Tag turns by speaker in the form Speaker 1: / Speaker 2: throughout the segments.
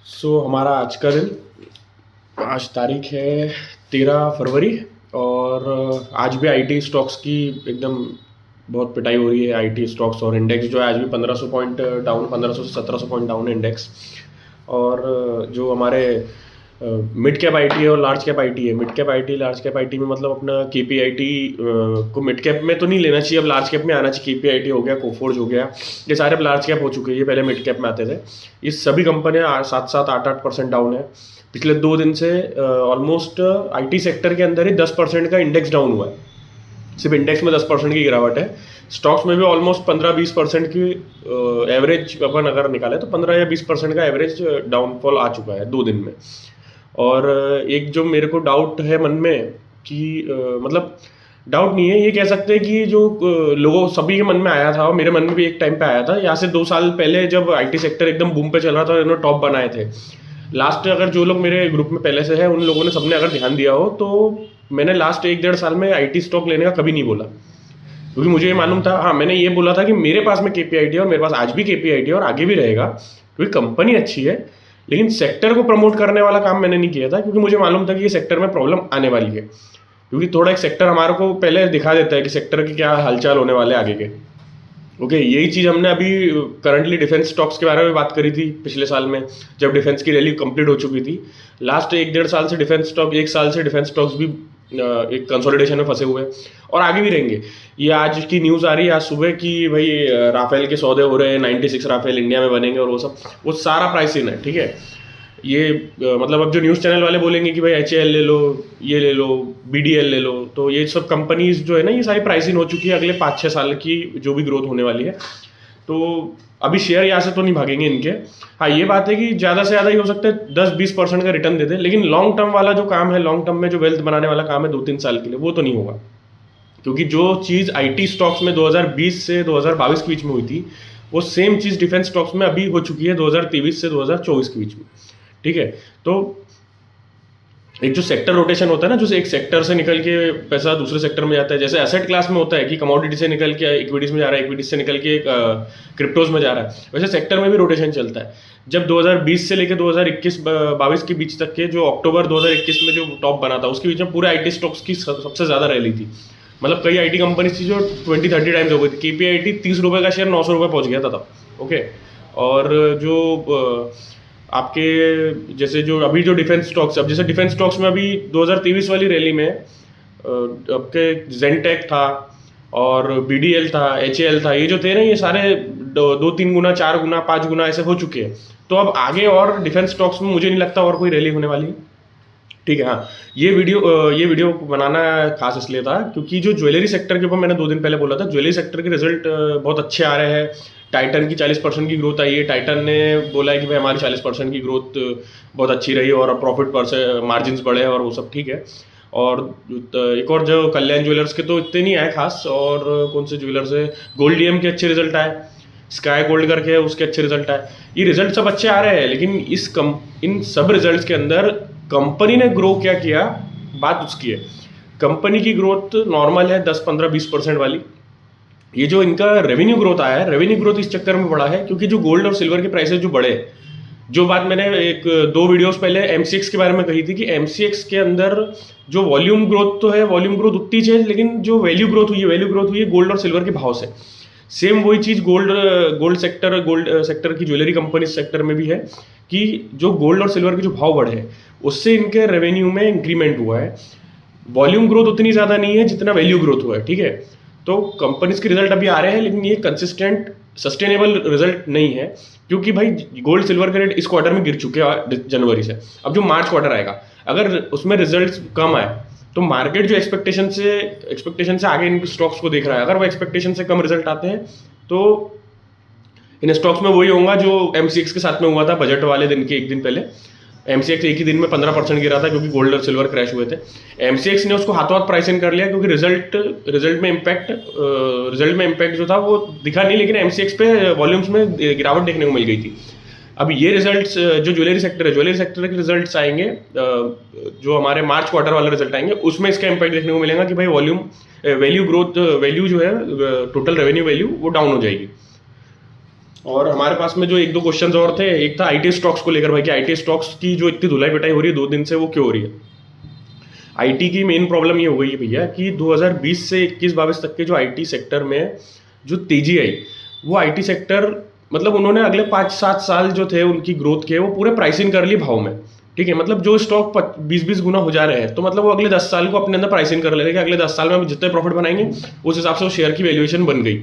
Speaker 1: हमारा आज का दिन, आज तारीख है 13 फरवरी। और आज भी आईटी स्टॉक्स की एकदम बहुत पिटाई हो रही है। आईटी स्टॉक्स और इंडेक्स जो है आज भी 1500 पॉइंट डाउन, 1500 से 1700 पॉइंट डाउन है इंडेक्स। और जो हमारे मिड कैप आईटी है और लार्ज कैप आईटी है, mid cap IT large cap IT में मतलब अपना केपीआईटी को मिड कैप में तो नहीं लेना चाहिए, अब लार्ज कैप में आना चाहिए। केपीआईटी हो गया, कोफोर्ज हो गया, ये सारे अब लार्ज कैप हो चुके हैं, ये पहले मिड कैप में आते थे। ये सभी कंपनियां 7-8% डाउन है पिछले 2 दिन से। ऑलमोस्ट आईटी सेक्टर के अंदर ही 10% का इंडेक्स डाउन हुआ है। सिर्फ इंडेक्स में 10% की गिरावट है। स्टॉक्स में भी ऑलमोस्ट 15-20% की एवरेज अपन अगर निकाले तो 15 या 20% का एवरेज डाउनफॉल आ चुका है 2 दिन में। और एक जो मेरे को डाउट है मन में कि मतलब डाउट नहीं है, ये कह सकते हैं कि जो लोगों सभी के मन में आया था और मेरे मन में भी एक टाइम पे आया था, यहाँ से 2 साल पहले जब आईटी सेक्टर एकदम बूम पे चल रहा था, इन्होंने टॉप बनाए थे। लास्ट अगर जो लोग मेरे ग्रुप में पहले से है उन लोगों ने सबने अगर ध्यान दिया हो तो मैंने लास्ट 1-1.5 साल में आईटी स्टॉक लेने का कभी नहीं बोला, क्योंकि मुझे ये मालूम था। हाँ, मैंने ये बोला था कि मेरे पास में केपीआईटी है और मेरे पास आज भी केपीआईटी है और आगे भी रहेगा, क्योंकि कंपनी अच्छी है। लेकिन सेक्टर को प्रमोट करने वाला काम मैंने नहीं किया था, क्योंकि मुझे मालूम था कि ये सेक्टर में प्रॉब्लम आने वाली है। क्योंकि थोड़ा एक सेक्टर हमारे को पहले दिखा देता है कि सेक्टर के क्या हालचाल होने वाले आगे के। ओके, यही चीज़ हमने अभी करंटली डिफेंस स्टॉक्स के बारे में बात करी थी पिछले साल में, जब डिफेंस की रैली कंप्लीट हो चुकी थी। लास्ट 1-1.5 साल से डिफेंस स्टॉक, 1 साल से डिफेंस स्टॉक्स भी एक कंसोलिडेशन में फंसे हुए हैं और आगे भी रहेंगे। ये आज की न्यूज़ आ रही है आज सुबह कि भाई राफेल के सौदे हो रहे हैं, 96 राफेल इंडिया में बनेंगे और वो सारा प्राइस इन है। ठीक है, ये मतलब अब जो न्यूज़ चैनल वाले बोलेंगे कि भाई HAL ले लो, ये ले लो, BDL ले लो, तो ये सब कंपनीज जो है ना, ये सारी प्राइस इन हो चुकी है अगले 5-6 साल की जो भी ग्रोथ होने वाली है। तो अभी शेयर यहाँ से तो नहीं भागेंगे इनके। हाँ, ये बात है कि ज़्यादा से ज़्यादा ही हो सकता है 10-20% का रिटर्न दे दे, लेकिन लॉन्ग टर्म वाला जो काम है, लॉन्ग टर्म में जो वेल्थ बनाने वाला काम है 2-3 साल के लिए, वो तो नहीं होगा। क्योंकि जो चीज़ आईटी स्टॉक्स में 2020 से 2022 के बीच में हुई थी, वो सेम चीज़ डिफेंस स्टॉक्स में अभी हो चुकी है 2023 से 2024 के बीच में। ठीक है, तो एक जो सेक्टर रोटेशन होता है ना, जो एक सेक्टर से निकल के पैसा दूसरे सेक्टर में जाता है, जैसे एसेट क्लास में होता है कि कमोडिटी से निकल के इक्विटीज में जा रहा है, इक्विटीज से निकल के क्रिप्टोज में जा रहा है, वैसे सेक्टर में भी रोटेशन चलता है। जब 2020 से लेकर 2021-22 के बीच तक के जो अक्टूबर 2021 में जो टॉप बना था, उसके बीच में पूरे आईटी स्टॉक्स की सबसे ज़्यादा रैली थी। मतलब कई आईटी कंपनीज थी जो 20-30 टाइम्स हो गई थी। केपीआईटी 30 रुपये का शेयर 900 रुपये पहुँच गया था तब। ओके, और जो आपके जैसे जो अभी जो डिफेंस स्टॉक्स, अब जैसे डिफेंस स्टॉक्स में अभी 2023 वाली रैली में आपके जेनटेक था और BDL था, HAL था, ये जो थे ना, ये सारे 2-3 गुना, 4 गुना, 5 गुना ऐसे हो चुके हैं। तो अब आगे और डिफेंस स्टॉक्स में मुझे नहीं लगता और कोई रैली होने वाली है। ठीक है, हाँ, ये वीडियो बनाना खास इसलिए था क्योंकि जो ज्वेलरी सेक्टर के ऊपर मैंने 2 दिन पहले बोला था, ज्वेलरी सेक्टर के रिजल्ट बहुत अच्छे आ रहे हैं। टाइटन की 40% की ग्रोथ आई है। टाइटन ने बोला है कि भाई हमारी 40% की ग्रोथ बहुत अच्छी रही और प्रॉफिट पर से मार्जिन बढ़े और वो सब ठीक है। और एक और जो कल्याण ज्वेलर्स के तो इतने नहीं आए खास, और कौन से ज्वेलर्स है, गोल्डियम के अच्छे रिजल्ट आए, स्काई गोल्ड करके है उसके अच्छे रिजल्ट आए। ये रिजल्ट सब अच्छे आ रहे हैं, लेकिन इन सब रिजल्ट्स के अंदर कंपनी ने ग्रो क्या किया, बात उसकी है। कंपनी की ग्रोथ नॉर्मल है 10-15-20% वाली। ये जो इनका रेवेन्यू ग्रोथ आया है, रेवेन्यू ग्रोथ इस चक्कर में बढ़ा है क्योंकि जो गोल्ड और सिल्वर के प्राइसेस जो बढ़े, जो बात मैंने 1-2 वीडियोस पहले MCX के बारे में कही थी कि MCX के अंदर जो वॉल्यूम ग्रोथ तो है, वॉल्यूम ग्रोथ उतनी है, लेकिन जो वैल्यू ग्रोथ हुई है गोल्ड और सिल्वर के भाव से। सेम वही चीज़ गोल्ड सेक्टर की ज्वेलरी कंपनी सेक्टर में भी है कि जो गोल्ड और सिल्वर के जो भाव बढ़े हैं उससे इनके रेवेन्यू में इंक्रीमेंट हुआ है। वॉल्यूम ग्रोथ उतनी ज़्यादा नहीं है जितना वैल्यू ग्रोथ हुआ है। ठीक है, तो कंपनीज के रिजल्ट अभी आ रहे हैं, लेकिन ये कंसिस्टेंट सस्टेनेबल रिजल्ट नहीं है, क्योंकि भाई गोल्ड सिल्वर के रेट इस क्वार्टर में गिर चुके हैं जनवरी से। अब जो मार्च क्वार्टर आएगा, अगर उसमें रिजल्ट कम आए तो मार्केट जो एक्सपेक्टेशन से आगे इन स्टॉक्स को देख रहा है, अगर वो एक्सपेक्टेशन से कम रिजल्ट आते हैं तो इन स्टॉक्स में वही होगा जो MCX के साथ में हुआ था बजट वाले दिन के 1 दिन पहले। MCX एक ही दिन में 15% गिरा था क्योंकि गोल्ड और सिल्वर क्रैश हुए थे। MCX ने उसको हाथों हाथ प्राइस इन कर लिया क्योंकि रिजल्ट में इम्पैक्ट जो था वो दिखा नहीं, लेकिन MCX पे वॉल्यूम्स में गिरावट देखने को मिल गई थी। अब ये रिजल्ट्स जो ज्वेलरी सेक्टर के रिजल्ट्स आएंगे, जो हमारे मार्च क्वार्टर वाले रिजल्ट आएंगे, उसमें इसका इम्पैक्ट देखने को मिलेगा कि भाई वैल्यू जो है टोटल रेवेन्यू वैल्यू वो डाउन हो जाएगी। और हमारे पास में जो एक दो क्वेश्चंस और थे, एक था आईटी स्टॉक्स को लेकर भाई कि आईटी स्टॉक्स की जो इतनी धुलाई पिटाई हो रही है 2 दिन से, वो क्यों हो रही है। आईटी की मेन प्रॉब्लम ये हो गई है भैया कि 2020 से 21-22 तक के जो आईटी सेक्टर में जो तेजी आई, वो आईटी सेक्टर मतलब उन्होंने अगले 5-7 साल जो थे उनकी ग्रोथ के, वो पूरे प्राइस इन कर लिए भाव में। ठीक है, मतलब जो स्टॉक 20-20 गुना हो जा रहे हैं, तो मतलब वो अगले 10 साल को अपने अंदर प्राइस इन कर ले रहे हैं कि अगले 10 साल में हम जितने प्रॉफिट बनाएंगे उस हिसाब से वो शेयर की वैल्यूएशन बन गई।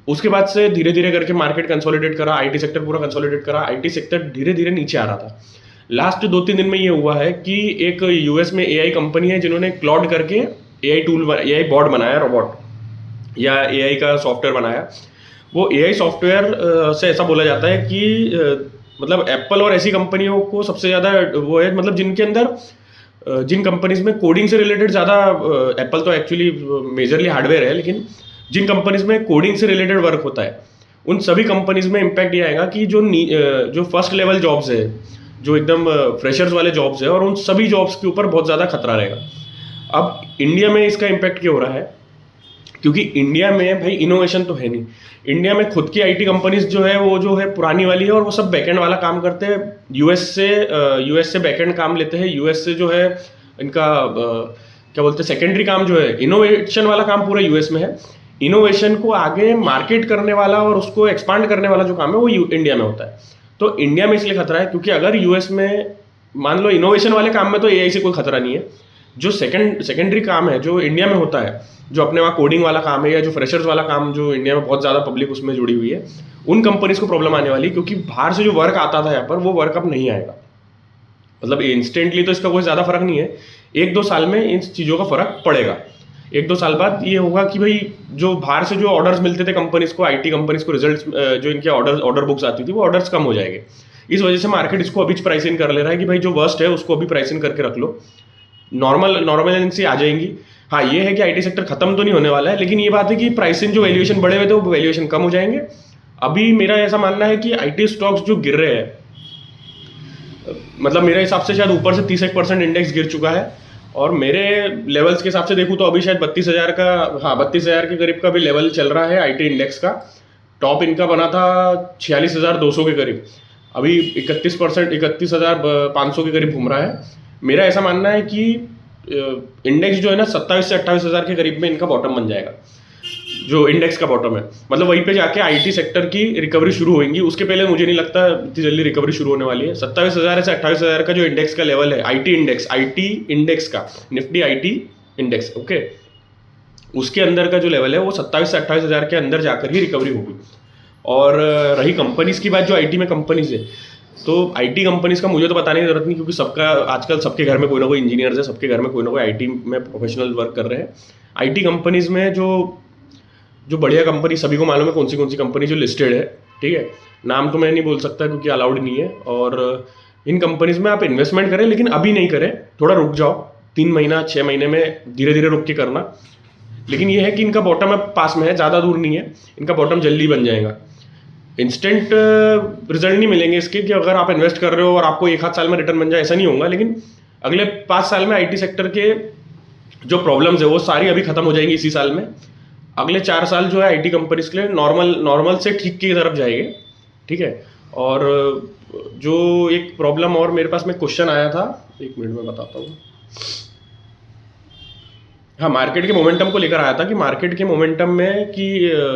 Speaker 1: उसके बाद से धीरे धीरे करके मार्केट कंसोलिडेट करा, आईटी सेक्टर पूरा कंसोलिडेट करा, आईटी सेक्टर धीरे धीरे नीचे आ रहा था। लास्ट 2-3 दिन में ये हुआ है कि एक यूएस में एआई कंपनी है जिन्होंने क्लॉड करके एआई टूल, एआई बॉट बनाया, रोबोट या एआई का सॉफ्टवेयर बनाया। वो एआई सॉफ्टवेयर से ऐसा बोला जाता है कि मतलब एप्पल और ऐसी कंपनियों को सबसे ज़्यादा वो है, मतलब जिनके अंदर जिन कंपनीज में कोडिंग से रिलेटेड ज़्यादा, एप्पल तो एक्चुअली मेजरली हार्डवेयर है, लेकिन जिन कंपनीज में कोडिंग से रिलेटेड वर्क होता है उन सभी कंपनीज में इम्पैक्ट ये आएगा कि जो फर्स्ट लेवल जॉब्स है, जो एकदम फ्रेशर्स वाले जॉब्स है, और उन सभी जॉब्स के ऊपर बहुत ज़्यादा खतरा रहेगा। अब इंडिया में इसका इम्पैक्ट क्या हो रहा है, क्योंकि इंडिया में भाई इनोवेशन तो है नहीं। इंडिया में खुद की आईटी कंपनीज जो है वो जो है पुरानी वाली है, और वो सब बैकएंड वाला काम करते हैं। यूएस से बैकएंड काम लेते हैं, यूएस से जो है इनका क्या बोलते हैं सेकेंडरी काम जो है, इनोवेशन वाला काम पूरा यूएस में है। इनोवेशन को आगे मार्केट करने वाला और उसको एक्सपांड करने वाला जो काम है वो इंडिया में होता है। तो इंडिया में इसलिए खतरा है क्योंकि अगर यूएस में मान लो इनोवेशन वाले काम में तो एआई से कोई खतरा नहीं है, जो सेकेंडरी काम है जो इंडिया में होता है, जो अपने वहाँ कोडिंग वाला काम है या जो फ्रेशर्स वाला काम जो इंडिया में बहुत ज़्यादा पब्लिक उसमें जुड़ी हुई है, उन कंपनीज को प्रॉब्लम आने वाली, क्योंकि बाहर से जो वर्क आता था यहाँ पर वो वर्क अब नहीं आएगा। मतलब इंस्टेंटली तो इसका कोई ज़्यादा फर्क नहीं है, 1-2 साल में इन चीज़ों का फर्क पड़ेगा। 1-2 साल बाद ये होगा कि भाई जो बाहर से जो ऑर्डर्स मिलते थे कंपनीज को, आईटी कंपनीज को, रिजल्ट्स जो इनके ऑर्डर बुक्स आती थी वो ऑर्डर्स कम हो जाएंगे। इस वजह से मार्केट इसको अभी प्राइस इन कर ले रहा है कि भाई जो वर्स्ट है उसको अभी प्राइस इन करके रख लो, नॉर्मल आ जाएंगी। हाँ, ये है कि आईटी सेक्टर खत्म तो नहीं होने वाला है, लेकिन ये बात है कि प्राइस इन जो वैल्यूएशन बढ़े हुए थे वो वैल्यूएशन कम हो जाएंगे। अभी मेरा ऐसा मानना है कि आईटी स्टॉक्स जो गिर रहे हैं, मतलब मेरे हिसाब से शायद ऊपर से 30% इंडेक्स गिर चुका है, और मेरे लेवल्स के हिसाब से देखूँ तो अभी शायद 32,000 का, हाँ 32,000 के करीब का भी लेवल चल रहा है आईटी इंडेक्स का। टॉप इनका बना था 46,200 के करीब, अभी 31,500 के करीब घूम रहा है। मेरा ऐसा मानना है कि इंडेक्स जो है ना 27 से 28,000 के करीब में इनका बॉटम बन जाएगा, जो इंडेक्स का बॉटम है। मतलब वहीं पे जाके आईटी सेक्टर की रिकवरी शुरू होगी, उसके पहले मुझे नहीं लगता इतनी जल्दी रिकवरी शुरू होने वाली है। 27,000 से 28,000 का जो इंडेक्स का लेवल है, आईटी इंडेक्स का, निफ्टी आईटी इंडेक्स, ओके, उसके अंदर का जो लेवल है वो 27 से 28,000 के अंदर जाकर ही रिकवरी होगी। और रही कंपनीज की बात, जो आईटी में कंपनीज है, तो आईटी कंपनीज का मुझे तो बताने की जरूरत नहीं, क्योंकि सबका आजकल सबके घर में कोई ना कोई इंजीनियर्स है, सबके घर में कोई ना कोई आईटी में प्रोफेशनल वर्क कर रहे हैं। आईटी कंपनीज में जो बढ़िया कंपनी सभी को मालूम है कौन सी कंपनी जो लिस्टेड है, ठीक है, नाम तो मैं नहीं बोल सकता क्योंकि अलाउड नहीं है। और इन कंपनीज में आप इन्वेस्टमेंट करें, लेकिन अभी नहीं करें, थोड़ा रुक जाओ, 3 महीना 6 महीने में धीरे धीरे रुक के करना। लेकिन ये है कि इनका बॉटम अब पास में है, ज़्यादा दूर नहीं है, इनका बॉटम जल्दी बन जाएगा। इंस्टेंट रिजल्ट नहीं मिलेंगे इसके कि अगर आप इन्वेस्ट कर रहे हो और आपको 1-8 साल में रिटर्न बन जाए, ऐसा नहीं होगा। लेकिन अगले 5 साल में आईटी सेक्टर के जो प्रॉब्लम्स है वो सारी अभी खत्म हो जाएंगी इसी साल में। अगले 4 साल जो है आईटी कंपनीज के लिए नॉर्मल से ठीक की तरफ जाएंगे, ठीक है। और जो एक प्रॉब्लम और मेरे पास में क्वेश्चन आया था, 1 मिनट में बताता हूँ। हाँ, मार्केट के मोमेंटम को लेकर आया था कि मार्केट के मोमेंटम में कि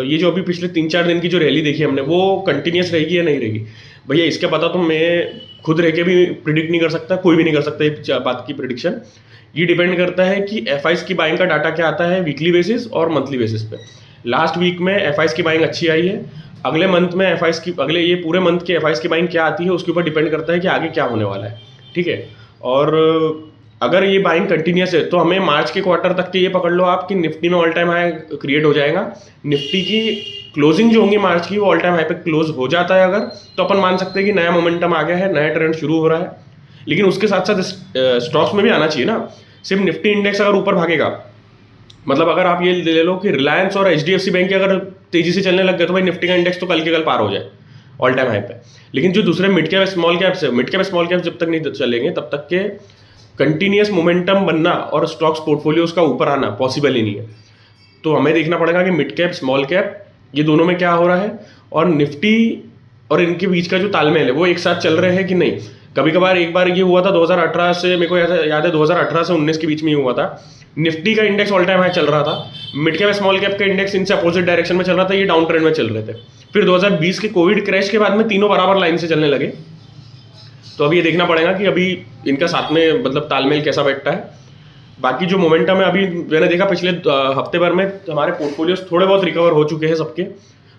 Speaker 1: ये जो अभी पिछले 3-4 दिन की जो रैली देखी हमने वो कंटिन्यूस रहेगी या नहीं रहेगी। भैया इसका पता तो मैं खुद रह के भी प्रिडिक्ट नहीं कर सकता, कोई भी नहीं कर सकता इस बात की प्रिडिक्शन। ये डिपेंड करता है कि एफआईज की बाइंग का डाटा क्या आता है वीकली बेसिस और मंथली बेसिस पे। लास्ट वीक में एफआईज की बाइंग अच्छी आई है, अगले मंथ में एफआईज की, अगले ये पूरे मंथ के एफआईज की बाइंग क्या आती है उसके ऊपर डिपेंड करता है कि आगे क्या होने वाला है, ठीक है। और अगर ये बाइंग कंटिन्यूस है तो हमें मार्च के क्वार्टर तक के ये पकड़ लो आप कि निफ्टी में ऑल टाइम हाई क्रिएट हो जाएगा। निफ्टी की क्लोजिंग जो होंगी मार्च की वो ऑल टाइम हाई पे क्लोज हो जाता है अगर, तो अपन मान सकते हैं कि नया मोमेंटम आ गया है, नया ट्रेंड शुरू हो रहा है। लेकिन उसके साथ साथ स्टॉक्स में भी आना चाहिए ना। सिर्फ निफ्टी इंडेक्स अगर ऊपर भागेगा, मतलब अगर आप ये ले लो कि रिलायंस और एचडीएफसी बैंक अगर तेजी से चलने लग गए तो भाई निफ्टी का इंडेक्स तो कल के कल पार हो जाए ऑल टाइम हाई पे। लेकिन जो दूसरे मिड कैप स्मॉल कैप्स है, मिड कैप स्मॉल कैप्स जब तक नहीं चलेंगे तब तक के कंटिन्यूस मोमेंटम बनना और स्टॉक्स पोर्टफोलियोज का ऊपर आना पॉसिबल ही नहीं है। तो हमें देखना पड़ेगा कि मिड कैप स्मॉल कैप ये दोनों में क्या हो रहा है। और निफ्टी और इनके बीच का जो तालमेल है वो एक साथ चल रहे हैं कि नहीं। कभी कभार एक बार ये हुआ था 2018 से, मेरे को याद है 2018 से 19 के बीच में ही हुआ था। निफ्टी का इंडेक्स ऑल टाइम हाई चल रहा था, मिड कैप स्मॉल कैप का इंडेक्स इनसे अपोजिट डायरेक्शन में चल रहा था, ये डाउन ट्रेंड में चल रहे थे। फिर 2020 के कोविड क्रैश के बाद में तीनों बराबर लाइन से चलने लगे। तो अभी ये देखना पड़ेगा कि अभी इनका साथ में मतलब तालमेल कैसा बैठता है। बाकी जो मोमेंटम है अभी मैंने देखा पिछले हफ्ते भर में हमारे पोर्टफोलियोज थोड़े बहुत रिकवर हो चुके हैं सबके,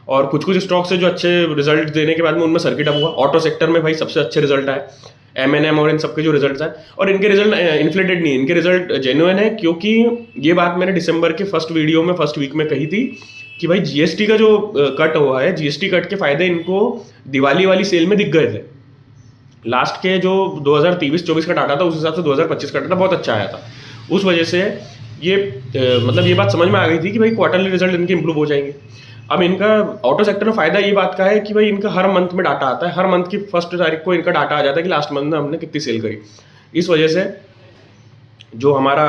Speaker 1: और कुछ कुछ स्टॉक्स है जो अच्छे रिजल्ट देने के बाद में उनमें सर्किट अप हुआ। ऑटो सेक्टर में भाई सबसे अच्छे रिजल्ट आए, M&M और इन सबके जो रिजल्ट आए, और इनके रिजल्ट इन्फ्लेटेड नहीं, इनके रिजल्ट जेन्युइन है। क्योंकि ये बात मैंने दिसंबर के फर्स्ट वीडियो में फर्स्ट वीक में कही थी कि भाई जीएसटी का जो कट हुआ है, जीएसटी कट के फायदे इनको दिवाली वाली सेल में दिख गए थे। लास्ट के जो 2023-24 का डाटा था उस हिसाब से 2025 का डाटा बहुत अच्छा आया था। उस वजह से ये मतलब ये बात समझ में आ गई थी कि भाई क्वार्टरली रिजल्ट इनके इंप्रूव हो जाएंगे। अब इनका ऑटो सेक्टर में फायदा ये बात का है कि भाई इनका हर मंथ में डाटा आता है, हर मंथ की 1 तारीख को इनका डाटा आ जाता है कि लास्ट मंथ में हमने कितनी सेल करी। इस वजह से जो हमारा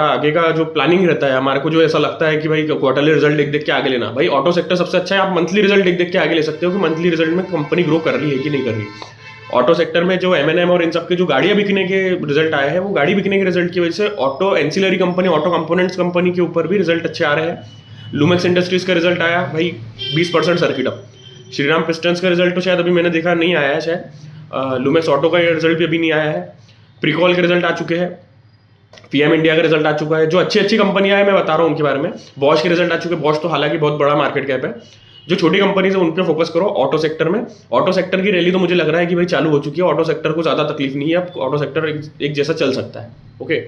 Speaker 1: आगे का जो प्लानिंग रहता है, हमारे को जो ऐसा लगता है कि भाई क्वार्टरली रिजल्ट देख देख के आगे लेना, भाई ऑटो सेक्टर सबसे अच्छा है। आप मंथली रिजल्ट देख देख के आगे ले सकते हो कि मंथली रिजल्ट में कंपनी ग्रो कर रही है कि नहीं कर रही। ऑटो सेक्टर में जो M&M और इन सब के जो गाड़ियां बिकने के रिजल्ट आए हैं, वो गाड़ी बिकने के रिजल्ट की वजह से auto ancillary company, auto components company के ऊपर भी रिजल्ट अच्छे आ रहे हैं। लूमेक्स इंडस्ट्रीज का रिजल्ट आया भाई 20% सर्किट अप। श्रीराम पिस्टन्स का रिजल्ट तो शायद अभी मैंने देखा नहीं आया है शायद। लूमेक्स ऑटो का रिजल्ट भी अभी नहीं आया है। प्रीकॉल के रिजल्ट आ चुके हैं, PM इंडिया का रिजल्ट आ चुका है। जो अच्छी अच्छी कंपनियां हैं मैं बता रहा हूँ उनके बारे में। बॉश के रिजल्ट आ चुके हैं। बॉश तो हालांकि बहुत बड़ा मार्केट कैप है। जो छोटी कंपनीज है उन पे फोकस करो ऑटो सेक्टर में। ऑटो सेक्टर की रैली तो मुझे लग रहा है कि भाई चालू हो चुकी है। ऑटो सेक्टर को ज़्यादा तकलीफ नहीं है, अब ऑटो सेक्टर एक जैसा चल सकता है। ओके।